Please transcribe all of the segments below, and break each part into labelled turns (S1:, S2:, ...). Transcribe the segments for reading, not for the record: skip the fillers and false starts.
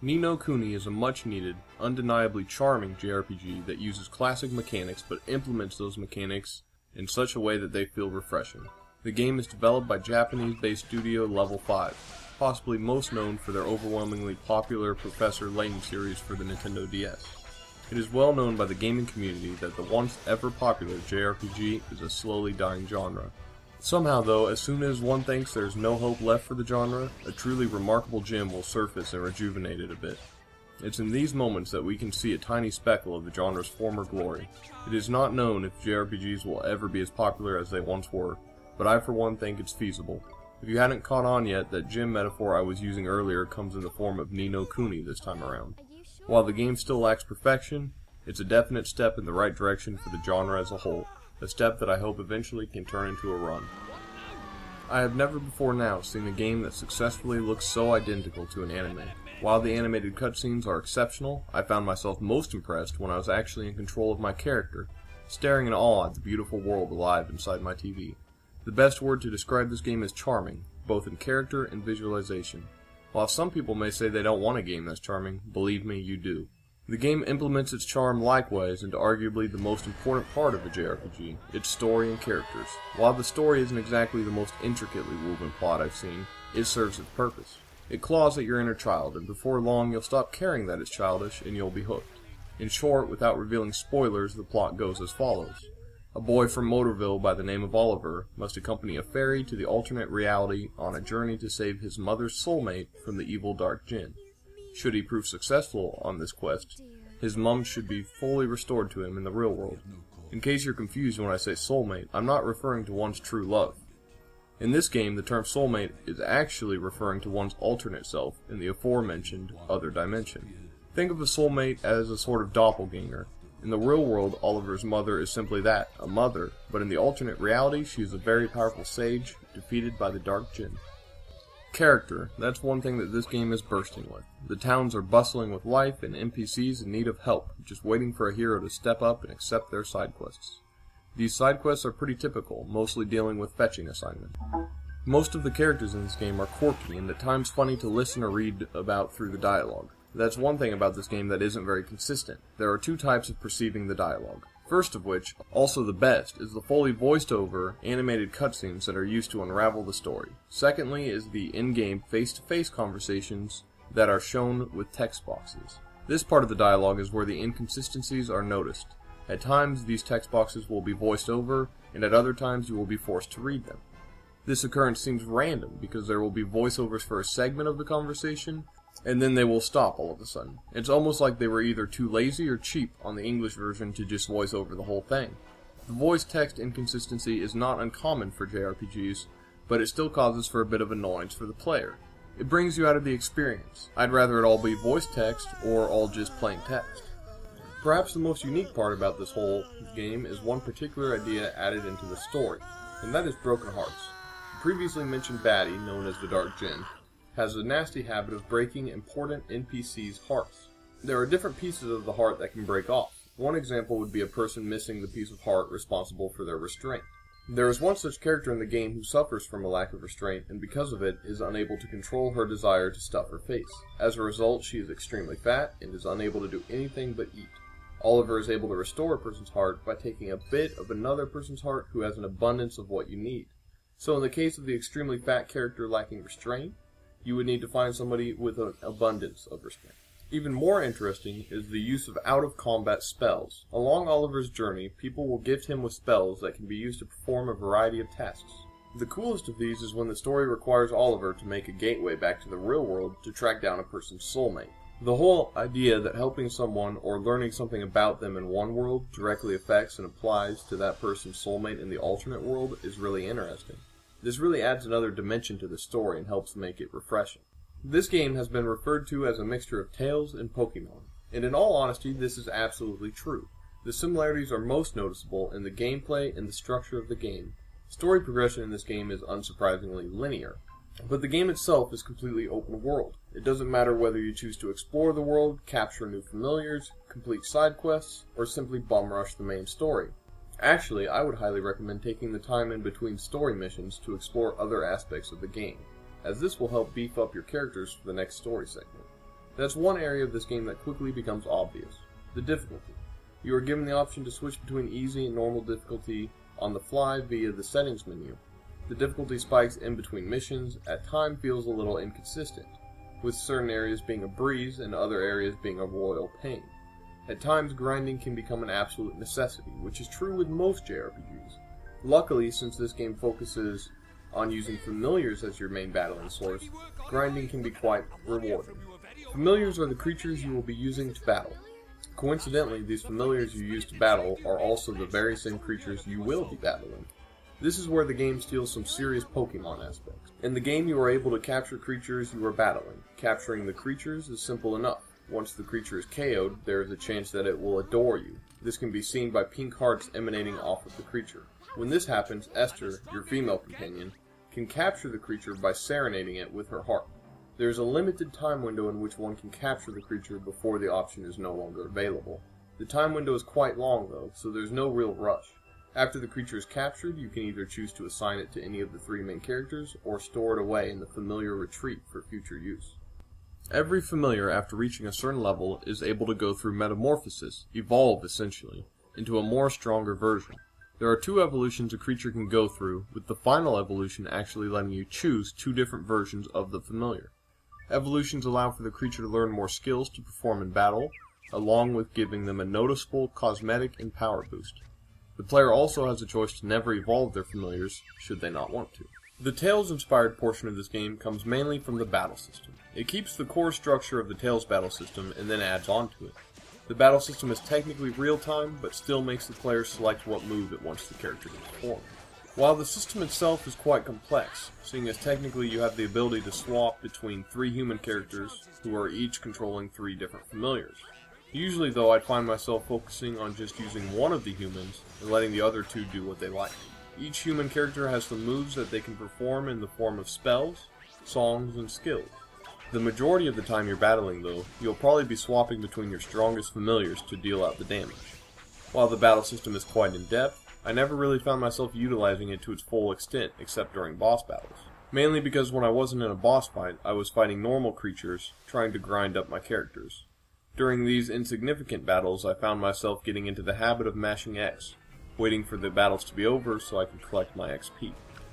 S1: Ni No Kuni is a much-needed, undeniably charming JRPG that uses classic mechanics but implements those mechanics in such a way that they feel refreshing. The game is developed by Japanese-based studio Level 5, possibly most known for their overwhelmingly popular Professor Layton series for the Nintendo DS. It is well known by the gaming community that the once ever popular JRPG is a slowly dying genre. Somehow though, as soon as one thinks there's no hope left for the genre, a truly remarkable gem will surface and rejuvenate it a bit. It's in these moments that we can see a tiny speckle of the genre's former glory. It is not known if JRPGs will ever be as popular as they once were, but I for one think it's feasible. If you hadn't caught on yet, that gem metaphor I was using earlier comes in the form of Ni No Kuni this time around. While the game still lacks perfection, it's a definite step in the right direction for the genre as a whole. A step that I hope eventually can turn into a run. I have never before now seen a game that successfully looks so identical to an anime. While the animated cutscenes are exceptional, I found myself most impressed when I was actually in control of my character, staring in awe at the beautiful world alive inside my TV. The best word to describe this game is charming, both in character and visualization. While some people may say they don't want a game that's charming, believe me, you do. The game implements its charm likewise into arguably the most important part of a JRPG, its story and characters. While the story isn't exactly the most intricately woven plot I've seen, it serves its purpose. It claws at your inner child, and before long you'll stop caring that it's childish and you'll be hooked. In short, without revealing spoilers, the plot goes as follows. A boy from Motorville by the name of Oliver must accompany a fairy to the alternate reality on a journey to save his mother's soulmate from the evil Dark Djinn. Should he prove successful on this quest, his mum should be fully restored to him in the real world. In case you're confused when I say soulmate, I'm not referring to one's true love. In this game, the term soulmate is actually referring to one's alternate self in the aforementioned other dimension. Think of a soulmate as a sort of doppelganger. In the real world, Oliver's mother is simply that, a mother, but in the alternate reality, she is a very powerful sage, defeated by the Dark Djinn. Character, that's one thing that this game is bursting with. The towns are bustling with life and NPCs in need of help, just waiting for a hero to step up and accept their side quests. These side quests are pretty typical, mostly dealing with fetching assignments. Most of the characters in this game are quirky and at times funny to listen or read about through the dialogue. That's one thing about this game that isn't very consistent. There are two types of perceiving the dialogue. First of which, also the best, is the fully voiced over, animated cutscenes that are used to unravel the story. Secondly is the in-game face-to-face conversations that are shown with text boxes. This part of the dialogue is where the inconsistencies are noticed. At times, these text boxes will be voiced over, and at other times you will be forced to read them. This occurrence seems random, because there will be voiceovers for a segment of the conversation, and then they will stop all of a sudden. It's almost like they were either too lazy or cheap on the English version to just voice over the whole thing. The voice-text inconsistency is not uncommon for JRPGs, but it still causes for a bit of annoyance for the player. It brings you out of the experience. I'd rather it all be voice text or all just plain text. Perhaps the most unique part about this whole game is one particular idea added into the story, and that is broken hearts. The previously mentioned baddie, known as the Dark Djinn, has a nasty habit of breaking important NPCs' hearts. There are different pieces of the heart that can break off. One example would be a person missing the piece of heart responsible for their restraint. There is one such character in the game who suffers from a lack of restraint and because of it is unable to control her desire to stuff her face. As a result, she is extremely fat and is unable to do anything but eat. Oliver is able to restore a person's heart by taking a bit of another person's heart who has an abundance of what you need. So in the case of the extremely fat character lacking restraint, you would need to find somebody with an abundance of restraint. Even more interesting is the use of out-of-combat spells. Along Oliver's journey, people will gift him with spells that can be used to perform a variety of tasks. The coolest of these is when the story requires Oliver to make a gateway back to the real world to track down a person's soulmate. The whole idea that helping someone or learning something about them in one world directly affects and applies to that person's soulmate in the alternate world is really interesting. This really adds another dimension to the story and helps make it refreshing. This game has been referred to as a mixture of Tales and Pokemon, and in all honesty, this is absolutely true. The similarities are most noticeable in the gameplay and the structure of the game. Story progression in this game is unsurprisingly linear, but the game itself is completely open world. It doesn't matter whether you choose to explore the world, capture new familiars, complete side quests, or simply bum rush the main story. Actually, I would highly recommend taking the time in between story missions to explore other aspects of the game, as this will help beef up your characters for the next story segment. That's one area of this game that quickly becomes obvious: the difficulty. You are given the option to switch between easy and normal difficulty on the fly via the settings menu. The difficulty spikes in between missions at times feels a little inconsistent, with certain areas being a breeze and other areas being a royal pain. At times, grinding can become an absolute necessity, which is true with most JRPGs. Luckily, since this game focuses on using familiars as your main battling source, grinding can be quite rewarding. Familiars are the creatures you will be using to battle. Coincidentally, these familiars you use to battle are also the very same creatures you will be battling. This is where the game steals some serious Pokemon aspects. In the game, you are able to capture creatures you are battling. Capturing the creatures is simple enough. Once the creature is KO'd, there is a chance that it will adore you. This can be seen by pink hearts emanating off of the creature. When this happens, Esther, your female companion, can capture the creature by serenading it with her harp. There is a limited time window in which one can capture the creature before the option is no longer available. The time window is quite long though, so there's no real rush. After the creature is captured, you can either choose to assign it to any of the three main characters, or store it away in the familiar retreat for future use. Every familiar, after reaching a certain level, is able to go through metamorphosis, evolve essentially, into a more stronger version. There are two evolutions a creature can go through, with the final evolution actually letting you choose two different versions of the familiar. Evolutions allow for the creature to learn more skills to perform in battle, along with giving them a noticeable cosmetic and power boost. The player also has a choice to never evolve their familiars, should they not want to. The Tales-inspired portion of this game comes mainly from the battle system. It keeps the core structure of the Tales battle system and then adds on to it. The battle system is technically real-time, but still makes the player select what move it wants the character to perform. While the system itself is quite complex, seeing as technically you have the ability to swap between three human characters who are each controlling three different familiars. Usually though, I'd find myself focusing on just using one of the humans and letting the other two do what they like. Each human character has some moves that they can perform in the form of spells, songs, and skills. The majority of the time you're battling though, you'll probably be swapping between your strongest familiars to deal out the damage. While the battle system is quite in-depth, I never really found myself utilizing it to its full extent except during boss battles. Mainly because when I wasn't in a boss fight, I was fighting normal creatures, trying to grind up my characters. During these insignificant battles, I found myself getting into the habit of mashing X, waiting for the battles to be over so I could collect my XP.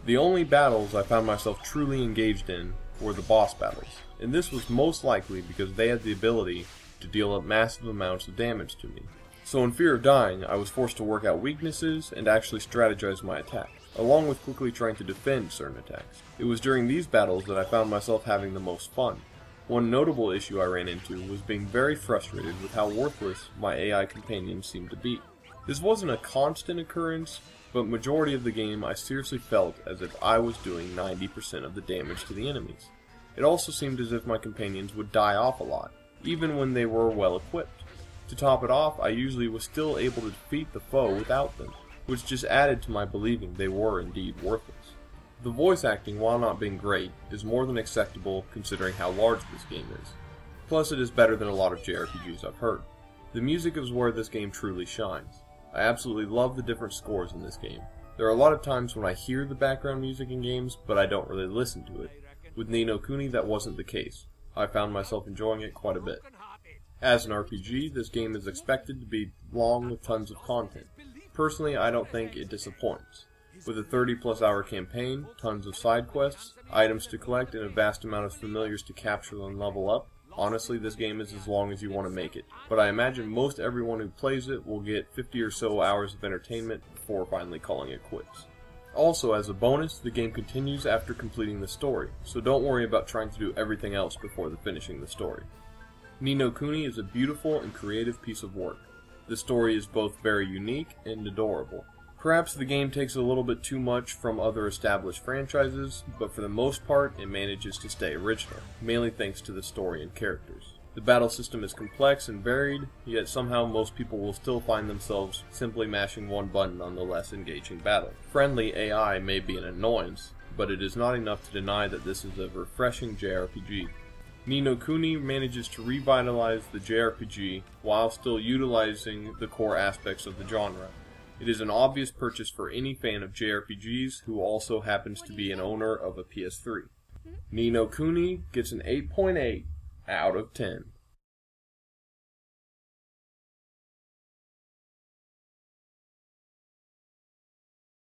S1: The only battles I found myself truly engaged in were the boss battles, and this was most likely because they had the ability to deal up massive amounts of damage to me. So in fear of dying, I was forced to work out weaknesses and actually strategize my attack, along with quickly trying to defend certain attacks. It was during these battles that I found myself having the most fun. One notable issue I ran into was being very frustrated with how worthless my AI companions seemed to be. This wasn't a constant occurrence, but majority of the game I seriously felt as if I was doing 90% of the damage to the enemies. It also seemed as if my companions would die off a lot, even when they were well equipped. To top it off, I usually was still able to defeat the foe without them, which just added to my believing they were indeed worthless. The voice acting, while not being great, is more than acceptable considering how large this game is. Plus it is better than a lot of JRPGs I've heard. The music is where this game truly shines. I absolutely love the different scores in this game. There are a lot of times when I hear the background music in games, but I don't really listen to it. With Ni No Kuni, that wasn't the case. I found myself enjoying it quite a bit. As an RPG, this game is expected to be long with tons of content. Personally, I don't think it disappoints. With a 30+ hour campaign, tons of side quests, items to collect, and a vast amount of familiars to capture and level up, honestly this game is as long as you want to make it. But I imagine most everyone who plays it will get 50 or so hours of entertainment before finally calling it quits. Also, as a bonus, the game continues after completing the story, so don't worry about trying to do everything else before finishing the story. Ni No Kuni is a beautiful and creative piece of work. The story is both very unique and adorable. Perhaps the game takes a little bit too much from other established franchises, but for the most part it manages to stay original, mainly thanks to the story and characters. The battle system is complex and varied, yet somehow most people will still find themselves simply mashing one button on the less engaging battle. Friendly AI may be an annoyance, but it is not enough to deny that this is a refreshing JRPG. Ni No Kuni manages to revitalize the JRPG while still utilizing the core aspects of the genre. It is an obvious purchase for any fan of JRPGs who also happens to be an owner of a PS3. Ni No Kuni gets an 8.8 out of 10.